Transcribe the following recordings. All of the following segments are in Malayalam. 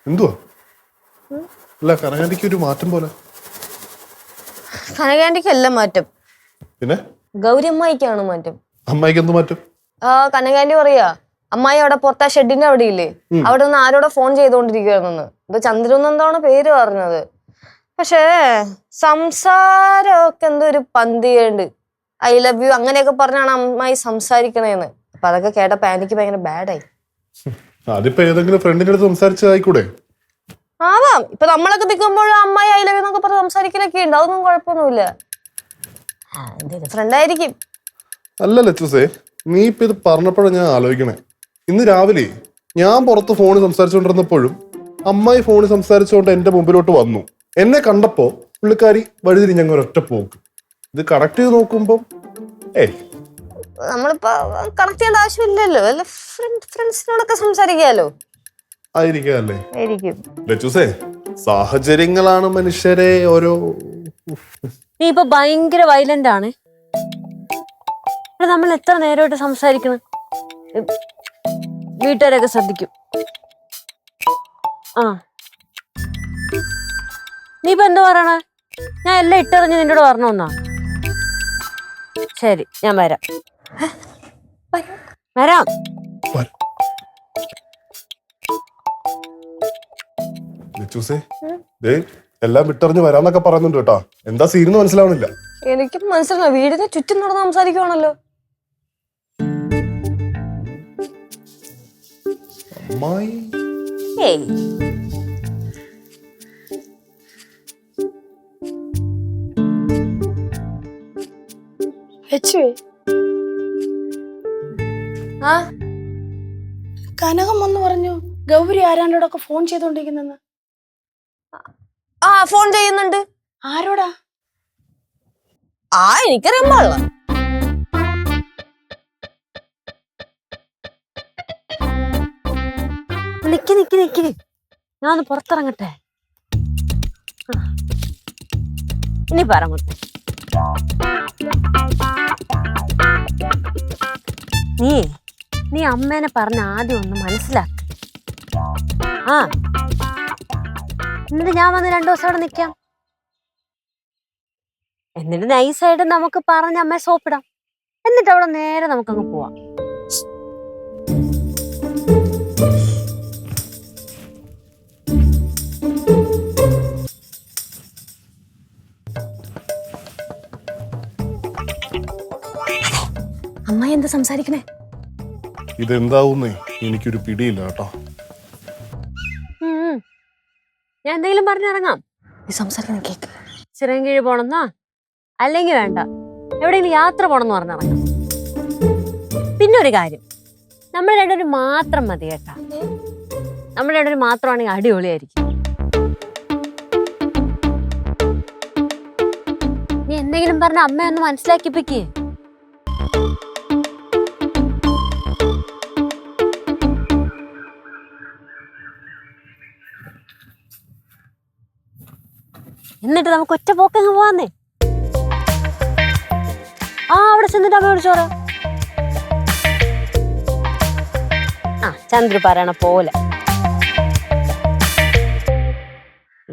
എന്തുവാ അല്ല കനകാന്റിക്ക് ഒരു മാറ്റം പോലെ? കനകാന്റിക്ക് എല്ലാം മാറ്റം. പിന്നെ ഗൗരി അമ്മായിക്കാണ് മാറ്റം. അമ്മായിക്ക് എന്ത് മാറ്റം? കനകാന്റി പറയാ അമ്മായി അവിടെ പുറത്താ ഷെഡിന്റെ അവിടെ ഇല്ലേ, അവിടെ നിന്ന് ആരോടെ ഫോൺ ചെയ്തോണ്ടിരിക്കുകയാണെന്ന്. ഇത് ചന്ദ്രൻ എന്താണ് പേര് പറഞ്ഞത്. പക്ഷേ സംസാരമൊക്കെ എന്തോ ഒരു പന്തിയുണ്ട്. ഐ ലവ് യു അങ്ങനെയൊക്കെ പറഞ്ഞാണ് അമ്മായി സംസാരിക്കണേന്ന്. അപ്പൊ അതൊക്കെ കേട്ടപ്പോ എനിക്ക് ഭയങ്കര ബാഡായി. അതിപ്പോ ഏതെങ്കിലും ഫ്രണ്ടിന്റെ അടുത്ത് സംസാരിച്ചതായിക്കൂടെ? ആവാം. ഇപ്പൊ നമ്മളൊക്കെ നിൽക്കുമ്പോൾ അമ്മായി ഐ ലവ് യു എന്നൊക്കെ പറഞ്ഞ് സംസാരിക്കലൊക്കെ ഉണ്ട്. അതൊന്നും കുഴപ്പമൊന്നുമില്ല. ഫ്രണ്ടായിരിക്കും. അല്ല ലച്ചൂസേ, നീ ഇപ്പൊ ഇത് പറഞ്ഞപ്പോഴാണ് ഞാൻ ആലോചിക്കണേ. ഇന്ന് രാവിലെ ഞാൻ പുറത്ത് ഫോണിൽ സംസാരിച്ചുകൊണ്ടിരുന്നപ്പോഴും അമ്മായി ഫോണിൽ സംസാരിച്ചുകൊണ്ട് എന്റെ മുമ്പിലോട്ട് വന്നു. എന്നെ കണ്ടപ്പോ പുള്ളിക്കാരി വഴിതിരിഞ്ഞ ഒരൊറ്റ പോക്ക്. ഇത് കണക്ട് ചെയ്ത് നോക്കുമ്പോ നമ്മളിപ്പോ കണക്ട് ചെയ്യേണ്ട ആവശ്യമില്ലല്ലോ. അല്ല ഫ്രണ്ട്സിനോടൊക്കെ സംസാരിക്കാലോ. ആയിരിക്കല്ലേ ലച്ചൂസേ, സാഹചര്യങ്ങളാണ് മനുഷ്യരെ ഓരോ. നീ ഇപ്പൊ ഭയങ്കര വയലന്റ് ആണ്. നമ്മൾ എത്ര നേരമായിട്ട് സംസാരിക്കണം. വീട്ടുകാരൊക്കെ ശ്രദ്ധിക്കും. നീ ഇപ്പൊ എന്താ പറയണ? ഞാൻ എല്ലാം ഇട്ടെറിഞ്ഞ് നിന്നോട് പറഞ്ഞോന്നാ? ശരി, ഞാൻ വരാം. വരാം. എല്ലാം വിട്ടറിഞ്ഞ് വരാന്നൊക്കെ പറയുന്നുണ്ട് കേട്ടാ. എന്താ സീനെന്ന് മനസ്സിലാവണില്ല. എനിക്ക് മനസ്സിലാവും. വീടിന് ചുറ്റും നടന്ന് സംസാരിക്കുവാണല്ലോ. കനകം വന്ന് പറഞ്ഞു ഗൗരി ആരാണ്ടോടൊക്കെ ഫോൺ ചെയ്തോണ്ടിരിക്കുന്നെന്ന്. ഫോൺ ചെയ്യുന്നുണ്ട്. ആരോടാ? എനിക്കറിയാൻ പാടില്ല. നിക്ക് നിക്ക് നിക്ക്, ഞാൻ ഒന്ന് പുറത്തിറങ്ങട്ടെ. ഇനി പറങ്ങട്ടെ. നീ അമ്മേനെ പറഞ്ഞ ആദ്യം ഒന്ന് മനസ്സിലാക്ക. എന്നിട്ട് ഞാൻ വന്ന് 2 ദിവസം അവിടെ നിക്കാം. എന്നിട്ട് നൈസായിട്ട് നമുക്ക് പറഞ്ഞ അമ്മയെ സോപ്പിടാം. എന്നിട്ട് അവിടെ നേരെ നമുക്കങ്ങ് പോവാം. അമ്മായി എന്താ സംസാരിക്കണേ? ഇതെന്താവുന്നേ എനിക്കൊരു പിടിയില്ല കേട്ടോ. ഞാൻ എന്തെങ്കിലും പറഞ്ഞിറങ്ങാം. നീ സംസാരിക്കണം കേക്ക്. ചിറങ്കീഴ് പോണെന്നോ അല്ലെങ്കിൽ വേണ്ട എവിടെയെങ്കിലും യാത്ര പോണെന്ന് പറഞ്ഞിറങ്ങാം. പിന്നെ ഒരു കാര്യം, നമ്മൾ രണ്ടുപേരും മാത്രം മതി കേട്ടാ. നമ്മൾ രണ്ടുപേരും മാത്രമാണെങ്കിൽ അടിപൊളിയായിരിക്കും. നീ എന്തെങ്കിലും പറഞ്ഞ അമ്മയൊന്ന് മനസ്സിലാക്കിപ്പിക്കേ. എന്നിട്ട് നമുക്ക് ഒറ്റ പോക്കങ്ങ് പോവാന്നേ. അവിടെ ചെന്നിട്ട് അമ്മ വിളിച്ചോറ. ചന്ദ്രു പറയണ പോലെ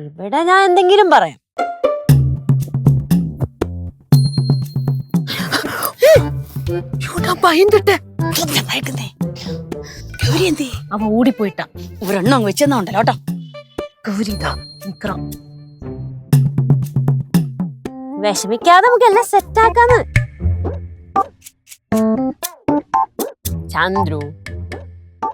ഇവിടെ ഞാൻ എന്തെങ്കിലും പറയാം. അവ ഓടിപ്പോയിട്ടാ. ഒരെണ്ണം അങ്ങ് വെച്ചെന്നുണ്ടല്ലോ കേട്ടോ. ഗൗരിതാ നിക്കണം. വിഷമിക്കാതെ നമുക്ക് എല്ലാം സെറ്റാക്കാന്ന്. ചന്ദ്രു